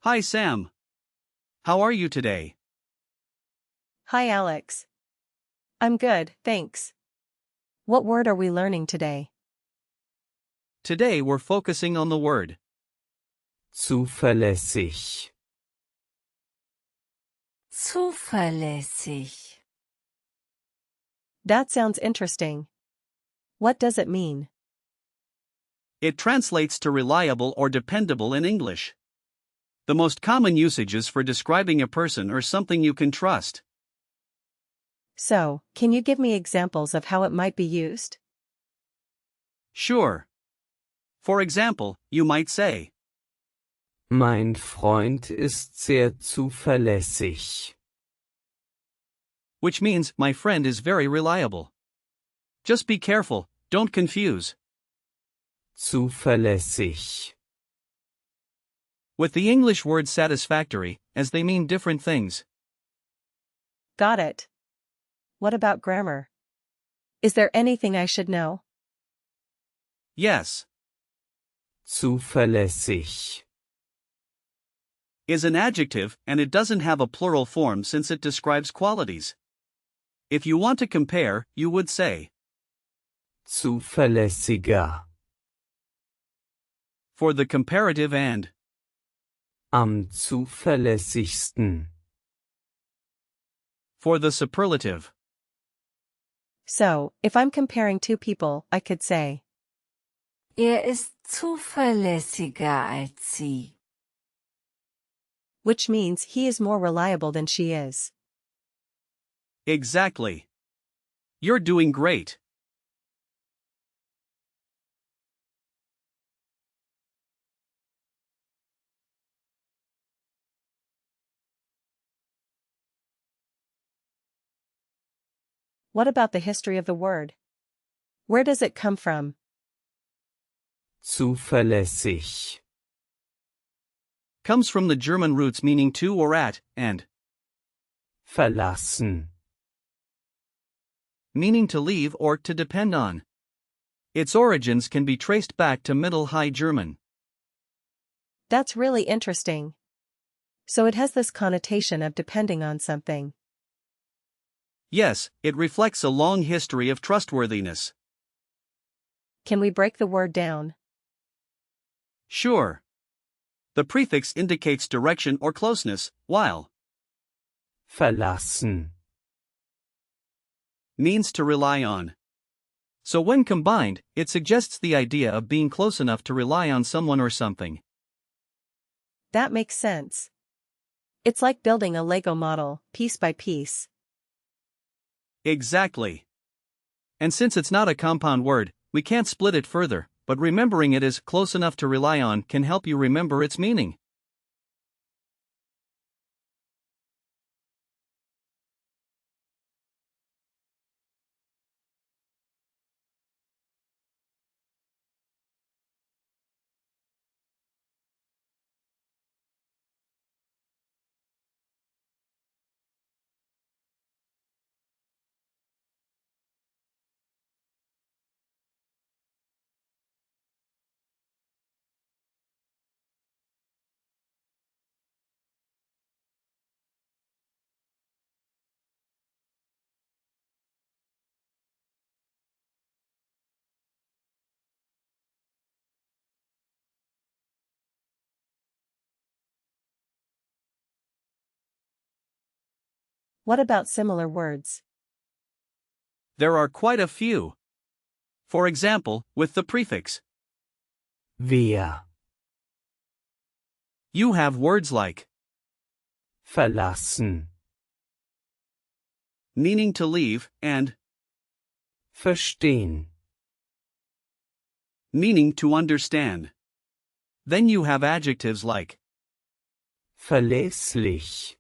Hi Sam. How are you today? Hi Alex. I'm good, thanks. What word are we learning today? Today we're focusing on the word zuverlässig, Zuverlässig. That sounds interesting. What does it mean? It translates to reliable or dependable in English. The most common usages for describing a person or something you can trust. So, can you give me examples of how it might be used? Sure. For example, you might say, mein Freund ist sehr zuverlässig. which means my friend is very reliable. Just be careful, don't confuse Zuverlässig, with the English word satisfactory, as they mean different things. Got it. What about grammar? Is there anything I should know? Yes, zuverlässig, is an adjective and it doesn't have a plural form since it describes qualities. If you want to compare, you would say, zuverlässiger, for the comparative and am zuverlässigsten, for the superlative. So, if I'm comparing two people, I could say, Ist zuverlässiger als sie. which means he is more reliable than she is. Exactly. You're doing great. What about the history of the word? Where does it come from? zuverlässig, Comes from the German roots meaning to or at, and verlassen, meaning to leave or to depend on. Its origins can be traced back to Middle High German. That's really interesting. So it has this connotation of depending on something. Yes, it reflects a long history of trustworthiness. Can we break the word down? Sure. The prefix indicates direction or closeness, while verlassen, means to rely on. So when combined, it suggests the idea of being close enough to rely on someone or something. That makes sense. It's like building a Lego model, piece by piece. Exactly. And since it's not a compound word, we can't split it further, but remembering it as close enough to rely on can help you remember its meaning. What about similar words? There are quite a few. For example, with the prefix, wer, you have words like verlassen, meaning to leave and verstehen, meaning to understand. Then you have adjectives like verlässlich,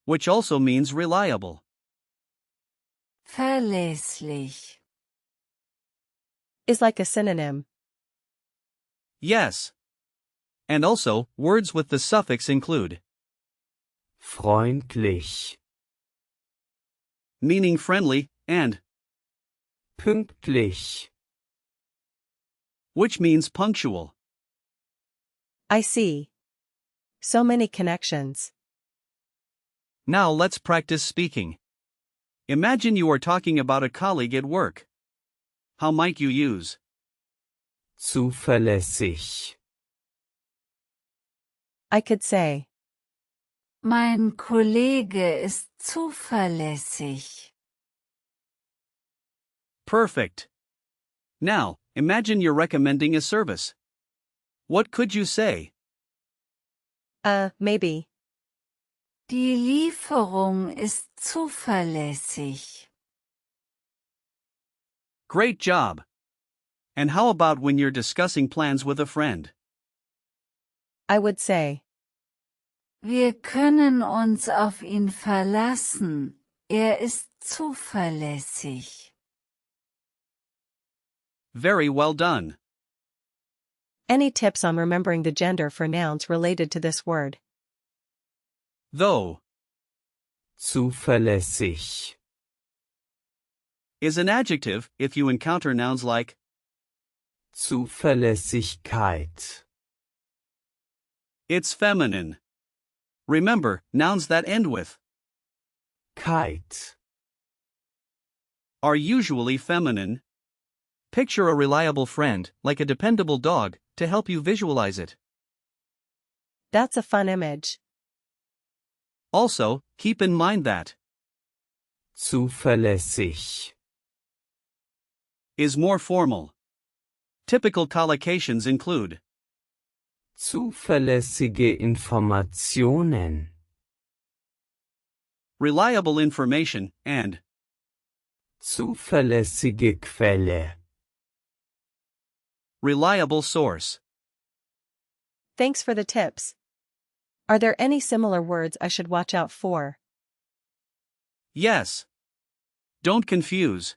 which also means reliable. Verlässlich. Is like a synonym. Yes. And also, words with the suffix include freundlich, meaning friendly, and pünktlich, which means punctual. I see. So many connections. Now let's practice speaking. Imagine you are talking about a colleague at work. How might you use zuverlässig, I could say, Mein Kollege ist zuverlässig. perfect? Now, imagine you're recommending a service. What could you say? Maybe. Die Lieferung ist zuverlässig. Great job! And how about when you're discussing plans with a friend? I would say, Wir können uns auf ihn verlassen. Ist zuverlässig. Very well done. any tips on remembering the gender for nouns related to this word? Though zuverlässig, is an adjective if you encounter nouns like Zuverlässigkeit, it's feminine. Remember, nouns that end with Kite, are usually feminine. Picture a reliable friend, like a dependable dog, to help you visualize it. That's a fun image. Also, keep in mind that zuverlässig, is more formal. Typical collocations include zuverlässige Informationen, reliable information and zuverlässige Quelle. reliable source. Thanks for the tips. Are there any similar words I should watch out for? Yes. Don't confuse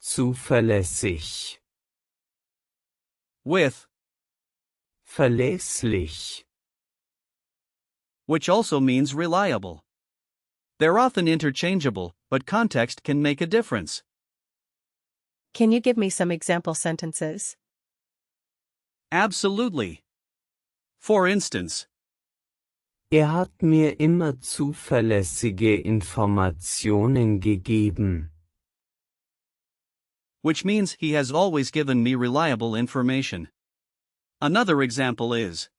Zuverlässig, with, verlässlich, which also means reliable. They're often interchangeable, but context can make a difference. Can you give me some example sentences? Absolutely. For instance, hat mir immer zuverlässige Informationen gegeben. which means he has always given me reliable information. Another example is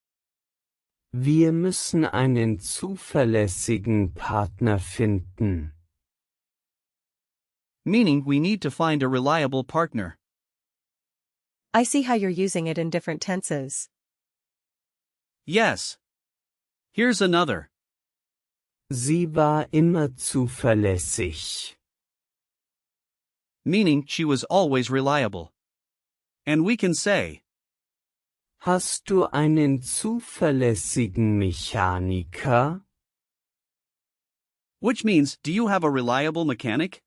Wir müssen einen zuverlässigen Partner finden. meaning we need to find a reliable partner. I see how you're using it in different tenses. Yes. Here's another. Sie war immer zuverlässig. Meaning she was always reliable. And we can say, Hast du einen zuverlässigen Mechaniker? which means, do you have a reliable mechanic?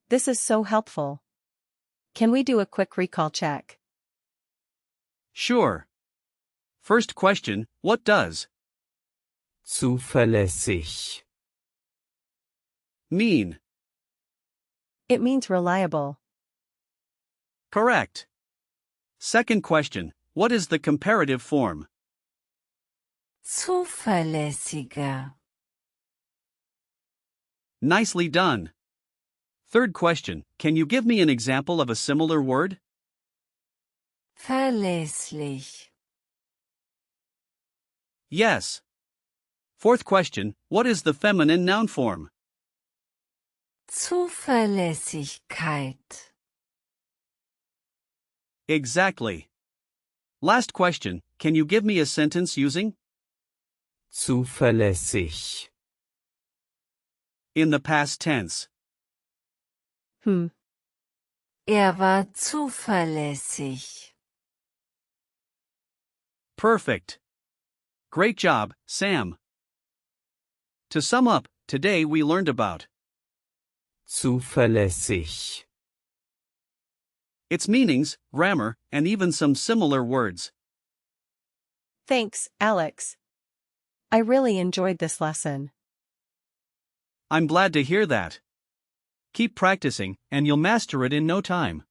This is so helpful. Can we do a quick recall check? Sure. First question, what does Zuverlässig, mean? It means reliable. Correct. Second question, what is the comparative form? Zuverlässiger. Nicely done. Third question, can you give me an example of a similar word? Verlässlich. Yes. Fourth question, what is the feminine noun form? Zuverlässigkeit. Exactly. Last question, can you give me a sentence using zuverlässig, in the past tense? War zuverlässig. Perfect. Great job, Sam. To sum up, today we learned about zuverlässig, its meanings, grammar, and even some similar words. Thanks, Alex. I really enjoyed this lesson. I'm glad to hear that. Keep practicing, and you'll master it in no time.